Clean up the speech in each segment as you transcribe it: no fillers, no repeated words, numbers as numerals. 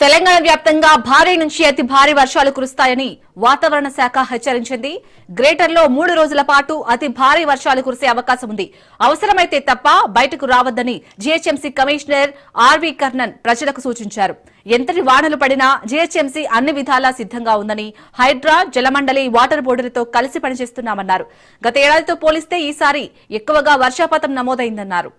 తెలంగాణ వ్యాప్తంగా భారీ నుంచి అతి భారీ వర్షాలు కురుస్తాయని వాతావరణ శాఖ హెచ్చరించింది. గ్రేటర్లో 3 రోజుల పాటు అతి భారీ వర్షాలు కురిసే అవకాశం ఉంది. అవసరమైతే తప్ప బయటకు రావద్దని జీహెచ్ఎంసీ కమిషనర్ ఆర్వి కర్ణన్ ప్రజలకు సూచించారు. ఎంతటి వానలు పడినా జీహెచ్ఎంసీ అన్ని విధాలా సిద్దంగా ఉందని, హైడ్రా, జలమండలి, వాటర్ బోర్డులతో కలిసి పనిచేస్తున్నామన్నారు. గత ఏడాదితో పోలిస్తే ఈసారి ఎక్కువగా వర్షపాతం నమోదైందన్నారు.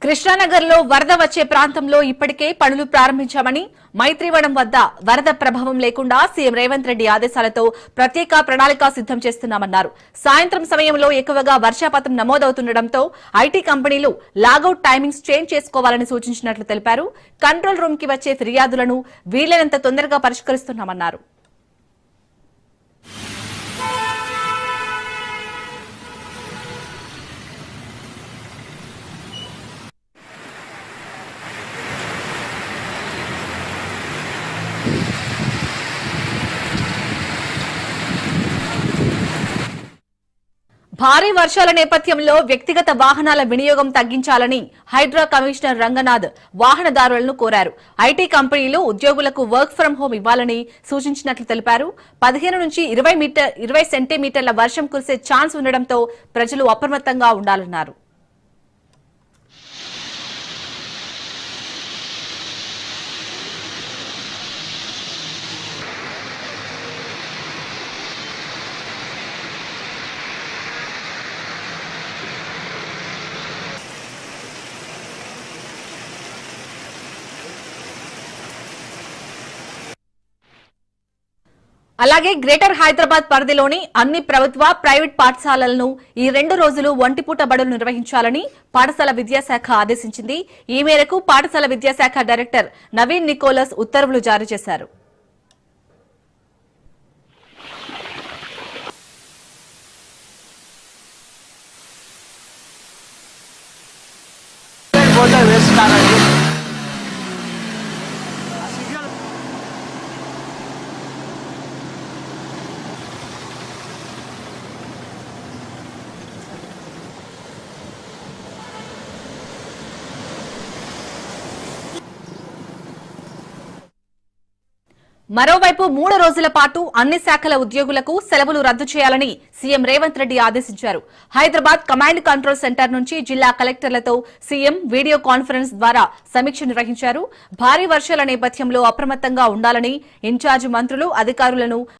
కృష్ణానగర్లో వరద వచ్చే ప్రాంతంలో ఇప్పటికే పనులు ప్రారంభించామని, మైత్రివనం వద్ద వరద ప్రభావం లేకుండా సీఎం రేవంత్ రెడ్డి ఆదేశాలతో ప్రత్యేక ప్రణాళిక సిద్దం చేస్తున్నామన్నారు. సాయంత్రం సమయంలో ఎక్కువగా వర్షపాతం నమోదవుతుండటంతో ఐటీ కంపెనీలు లాగౌట్ టైమింగ్స్ చేంజ్ చేసుకోవాలని సూచించినట్లు తెలిపారు. కంట్రోల్ రూమ్ కి వచ్చే ఫిర్యాదులను వీలైనంత తొందరగా పరిష్కరిస్తున్నామన్నారు. భారీ వర్షాల నేపథ్యంలో వ్యక్తిగత వాహనాల వినియోగం తగ్గించాలని హైడ్రా కమిషనర్ రంగనాథ్ వాహనదారులను కోరారు. ఐటీ కంపెనీలు ఉద్యోగులకు వర్క్ ఫ్రం హోం ఇవ్వాలని సూచించినట్లు తెలిపారు. 15 నుంచి 20 సెంటీమీటర్ల వర్షం కురిసే ఛాన్స్ ఉండడంతో ప్రజలు అప్రమత్తంగా ఉండాలన్నారు. అలాగే గ్రేటర్ హైదరాబాద్ పరిధిలోని అన్ని ప్రభుత్వ, ప్రైవేట్ పాఠశాలలను ఈ 2 రోజులు ఒంటిపూట బడులు నిర్వహించాలని పాఠశాల విద్యాశాఖ ఆదేశించింది. ఈ మేరకు పాఠశాల విద్యాశాఖ డైరెక్టర్ నవీన్ నికోలస్ ఉత్తర్వులు జారీ చేశారు. మరోవైపు 3 రోజుల పాటు అన్ని శాఖల ఉద్యోగులకు సెలవులు రద్దు చేయాలని సీఎం రేవంత్ రెడ్డి ఆదేశించారు. హైదరాబాద్ కమాండ్ కంట్రోల్ సెంటర్ నుంచి జిల్లా కలెక్టర్లతో సీఎం వీడియో కాన్ఫరెన్స్ ద్వారా సమీక్ష నిర్వహించారు. భారీ వర్షాల నేపథ్యంలో అప్రమత్తంగా ఉండాలని ఇన్ఛార్జ్ మంత్రులు, అధికారులను